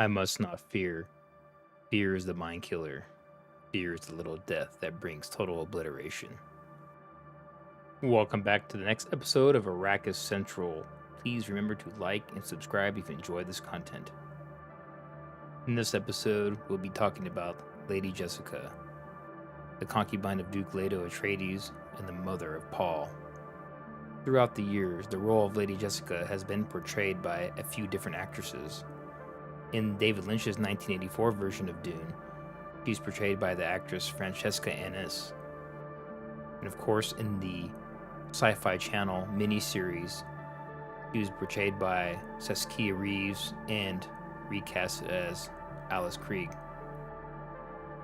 I must not fear. Fear is the mind killer. Fear is the little death that brings total obliteration. Welcome back to the next episode of Arrakis Central. Please remember to like and subscribe if you enjoy this content. In this episode, we'll be talking about Lady Jessica, the concubine of Duke Leto Atreides and the mother of Paul. Throughout the years, the role of Lady Jessica has been portrayed by a few different actresses. In David Lynch's 1984 version of Dune, she's portrayed by the actress Francesca Annis. And of course, in the Sci-Fi Channel miniseries, she was portrayed by Saskia Reeves and recast as Alice Krieg.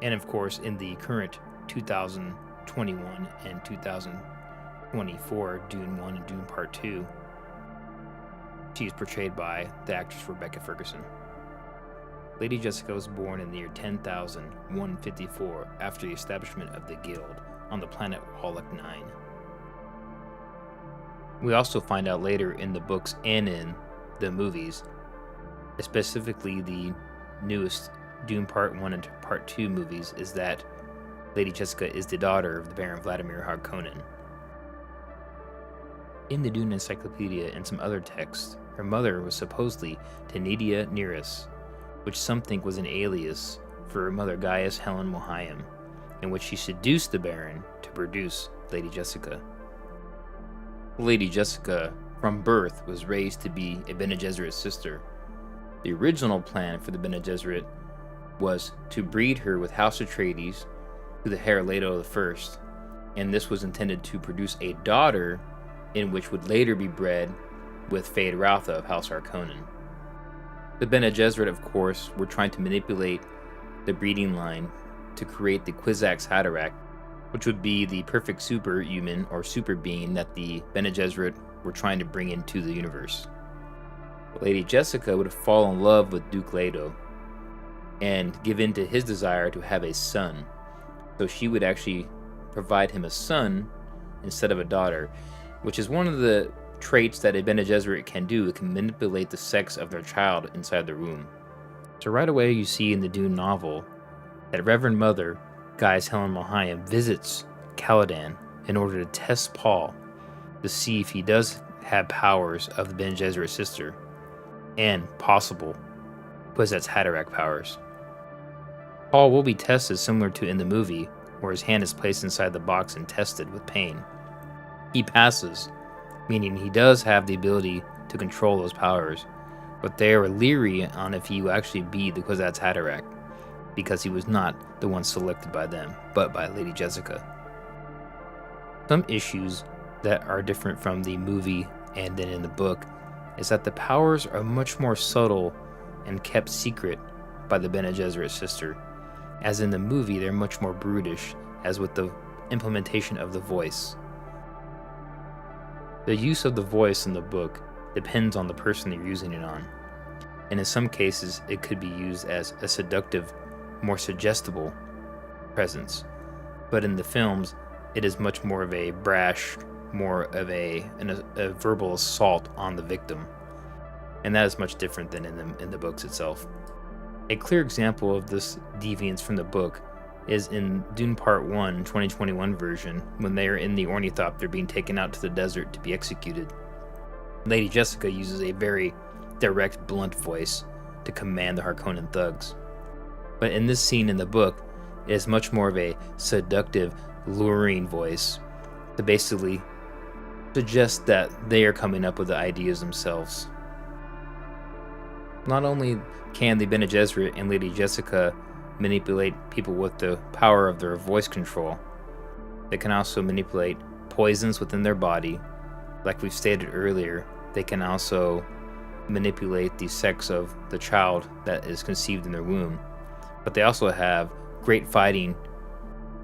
And of course, in the current 2021 and 2024 Dune 1 and Dune Part 2, she is portrayed by the actress Rebecca Ferguson. Lady Jessica was born in the year 10,154 after the establishment of the Guild on the planet Wallach 9. We also find out later in the books and in the movies, specifically the newest Dune Part 1 and Part 2 movies, is that Lady Jessica is the daughter of the Baron Vladimir Harkonnen. In the Dune Encyclopedia and some other texts, her mother was supposedly Tenidia Neris, which some think was an alias for her mother Gaius Helen Mohiam, in which she seduced the Baron to produce Lady Jessica. Lady Jessica, from birth, was raised to be a Bene Gesserit sister. The original plan for the Bene Gesserit was to breed her with House Atreides to the heir Leto I, and this was intended to produce a daughter in which would later be bred with Fade Rautha of House Harkonnen. The Bene Gesserit, of course, were trying to manipulate the breeding line to create the Kwisatz Haderach, which would be the perfect superhuman or super being that the Bene Gesserit were trying to bring into the universe. Lady Jessica would fall in love with Duke Leto and give in to his desire to have a son. So she would actually provide him a son instead of a daughter, which is one of the traits that a Bene Gesserit can do. It can manipulate the sex of their child inside the womb. So right away you see in the Dune novel that Reverend Mother Gaius Helen Mohiam visits Caladan in order to test Paul to see if he does have powers of the Bene Gesserit sister and possible Kwisatz Haderach powers. Paul will be tested similar to in the movie, where his hand is placed inside the box and tested with pain. He passes, meaning he does have the ability to control those powers, but they are leery on if he will actually be the Kwisatz Haderach, because he was not the one selected by them, but by Lady Jessica. Some issues that are different from the movie and then in the book is that the powers are much more subtle and kept secret by the Bene Gesserit sister, as in the movie they're much more brutish, as with the implementation of the voice. The use of the voice in the book depends on the person you're using it on, and in some cases it could be used as a seductive, more suggestible presence, but in the films it is much more of a brash, more of a verbal assault on the victim, and that is much different than in the books itself. A clear example of this deviance from the book is in Dune Part 1, 2021 version, when they are in the Ornithopter being taken out to the desert to be executed. Lady Jessica uses a very direct, blunt voice to command the Harkonnen thugs. But in this scene in the book, it is much more of a seductive, luring voice to basically suggest that they are coming up with the ideas themselves. Not only can the Bene Gesserit and Lady Jessica manipulate people with the power of their voice control, they can also manipulate poisons within their body. Like we've stated earlier, they can also manipulate the sex of the child that is conceived in their womb. But they also have great fighting,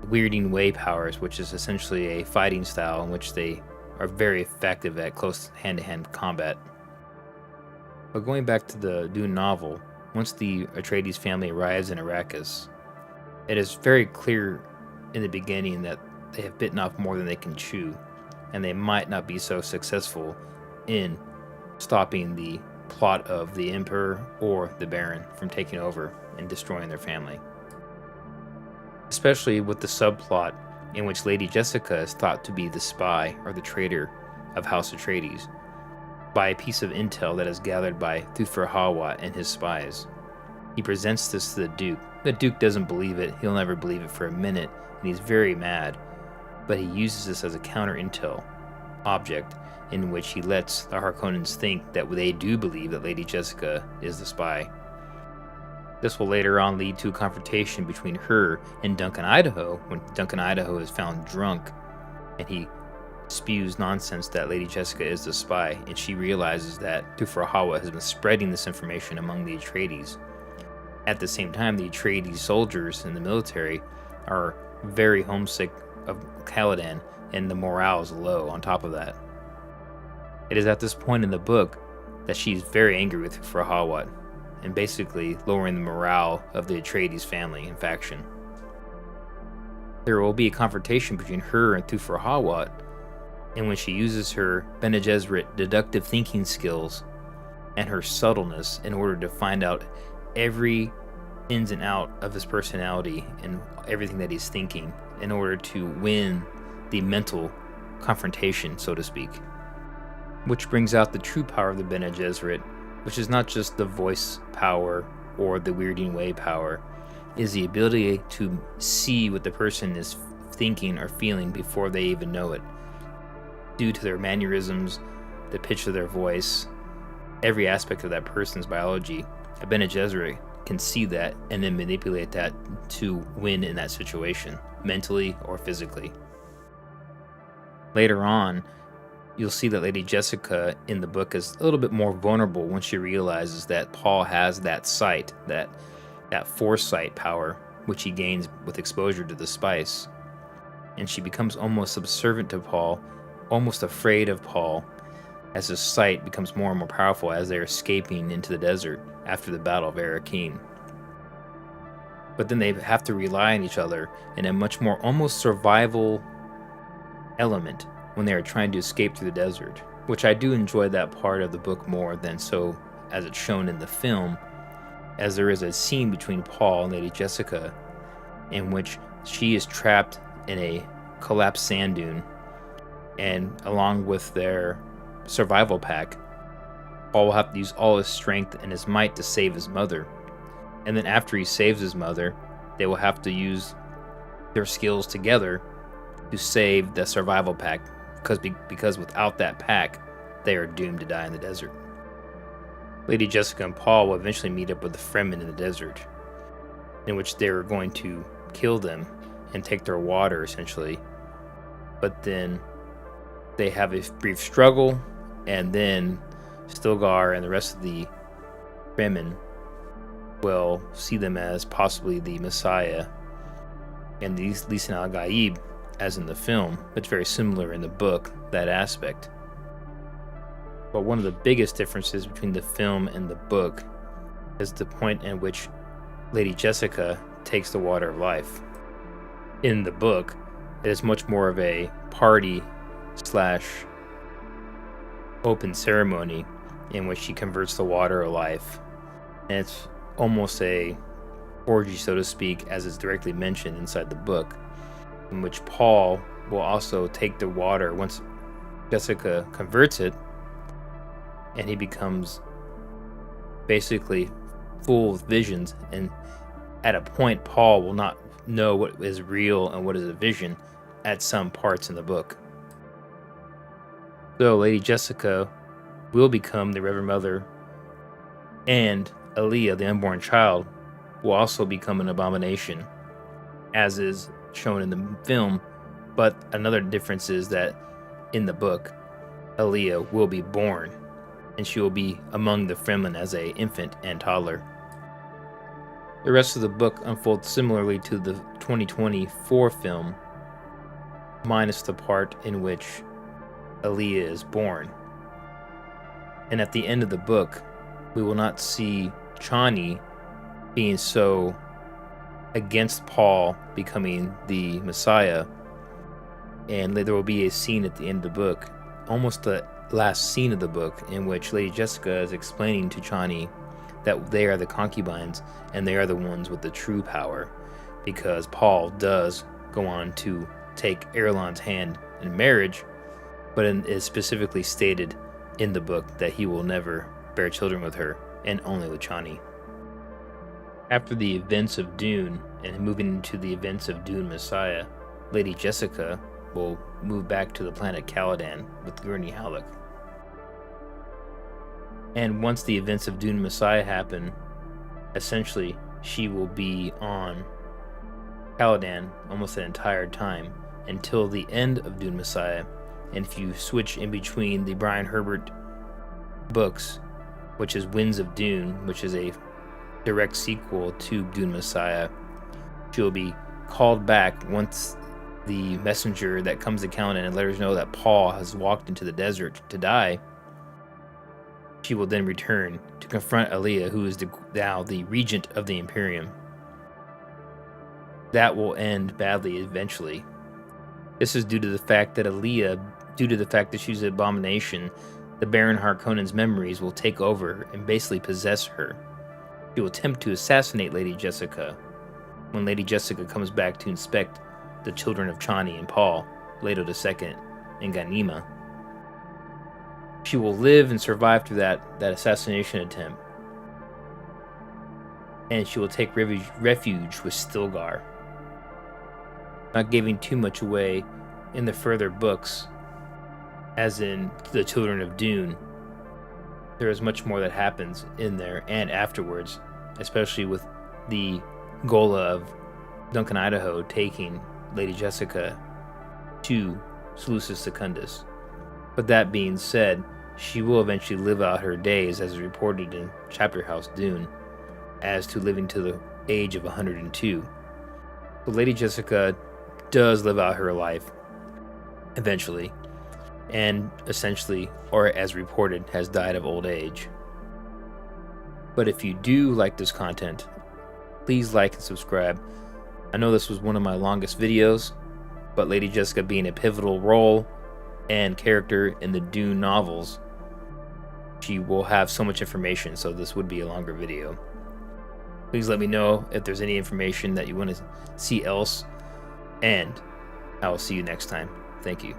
weirding way powers, which is essentially a fighting style in which they are very effective at close hand-to-hand combat. But going back to the Dune novel, once the Atreides family arrives in Arrakis, it is very clear in the beginning that they have bitten off more than they can chew, and they might not be so successful in stopping the plot of the Emperor or the Baron from taking over and destroying their family. Especially with the subplot in which Lady Jessica is thought to be the spy or the traitor of House Atreides by a piece of intel that is gathered by Thufir Hawat and his spies. He presents this to the Duke. The Duke doesn't believe it. He'll never believe it for a minute, and he's very mad. But he uses this as a counter-intel object in which he lets the Harkonnens think that they do believe that Lady Jessica is the spy. This will later on lead to a confrontation between her and Duncan Idaho when Duncan Idaho is found drunk and he spews nonsense that Lady Jessica is the spy, and she realizes that Thufir Hawat has been spreading this information among the Atreides. At the same time, the Atreides soldiers in the military are very homesick of Caladan, and the morale is low on top of that. It is at this point in the book that she's very angry with Thufir Hawat, and basically lowering the morale of the Atreides family and faction. There will be a confrontation between her and Thufir Hawat, and when she uses her Bene Gesserit deductive thinking skills and her subtleness in order to find out every ins and out of his personality and everything that he's thinking in order to win the mental confrontation, so to speak. Which brings out the true power of the Bene Gesserit, which is not just the voice power or the weirding way power, is the ability to see what the person is thinking or feeling before they even know it. Due to their mannerisms, the pitch of their voice, every aspect of that person's biology, a Bene Gesserit can see that and then manipulate that to win in that situation, mentally or physically. Later on, you'll see that Lady Jessica in the book is a little bit more vulnerable when she realizes that Paul has that sight, that foresight power, which he gains with exposure to the spice. And she becomes almost subservient to Paul, almost afraid of Paul, as his sight becomes more and more powerful as they're escaping into the desert after the Battle of Arrakis. But then they have to rely on each other in a much more almost survival element when they are trying to escape through the desert, which I do enjoy that part of the book more than so as it's shown in the film, as there is a scene between Paul and Lady Jessica in which she is trapped in a collapsed sand dune, and along with their survival pack, Paul will have to use all his strength and his might to save his mother. And then after he saves his mother, they will have to use their skills together to save the survival pack, because without that pack, they are doomed to die in the desert. Lady Jessica and Paul will eventually meet up with the Fremen in the desert, in which they are going to kill them and take their water, essentially. But then they have a brief struggle, and then Stilgar and the rest of the Fremen will see them as possibly the Messiah, and these Lisan al-Gaib, as in the film. It's very similar in the book, that aspect. But one of the biggest differences between the film and the book is the point in which Lady Jessica takes the water of life. In the book, it is much more of a party / open ceremony in which she converts the water of life. And it's almost a orgy, so to speak, as is directly mentioned inside the book, in which Paul will also take the water once Jessica converts it, and he becomes basically full of visions, and at a point Paul will not know what is real and what is a vision at some parts in the book. So Lady Jessica will become the Reverend Mother, and Aaliyah, the unborn child, will also become an abomination, as is shown in the film. But another difference is that in the book, Aaliyah will be born, and she will be among the Fremen as an infant and toddler. The rest of the book unfolds similarly to the 2024 film, minus the part in which Aaliyah is born. And at the end of the book, we will not see Chani being so against Paul becoming the Messiah, and there will be a scene at the end of the book, almost last scene of the book, in which Lady Jessica is explaining to Chani that they are the concubines and they are the ones with the true power, because Paul does go on to take Erlon's hand in marriage, but it is specifically stated in the book that he will never bear children with her, and only with Chani. After the events of Dune and moving into the events of Dune Messiah, Lady Jessica will move back to the planet Caladan with Gurney Halleck. And once the events of Dune Messiah happen, essentially she will be on Caladan almost the entire time until the end of Dune Messiah. And if you switch in between the Brian Herbert books, which is Winds of Dune, which is a direct sequel to Dune Messiah, she'll be called back once the messenger that comes to Caladan and let her know that Paul has walked into the desert to die. She will then return to confront Alia, who is now the regent of the Imperium. That will end badly eventually. This is due to the fact that Alia, due to the fact that she's an abomination, the Baron Harkonnen's memories will take over and basically possess her. She will attempt to assassinate Lady Jessica when Lady Jessica comes back to inspect the children of Chani and Paul, Leto II, and Ganima. She will live and survive through that assassination attempt, and she will take refuge with Stilgar. Not giving too much away in the further books, as in the Children of Dune, there is much more that happens in there and afterwards, especially with the Gola of Duncan Idaho taking Lady Jessica to Seleucus Secundus. But that being said, she will eventually live out her days, as reported in Chapter House Dune, as to living to the age of 102. So Lady Jessica does live out her life eventually, and essentially, or as reported, has died of old age. But if you do like this content, please like and subscribe. I know this was one of my longest videos, but Lady Jessica being a pivotal role and character in the Dune novels, she will have so much information, so this would be a longer video. Please let me know if there's any information that you want to see else, and I will see you next time. Thank you.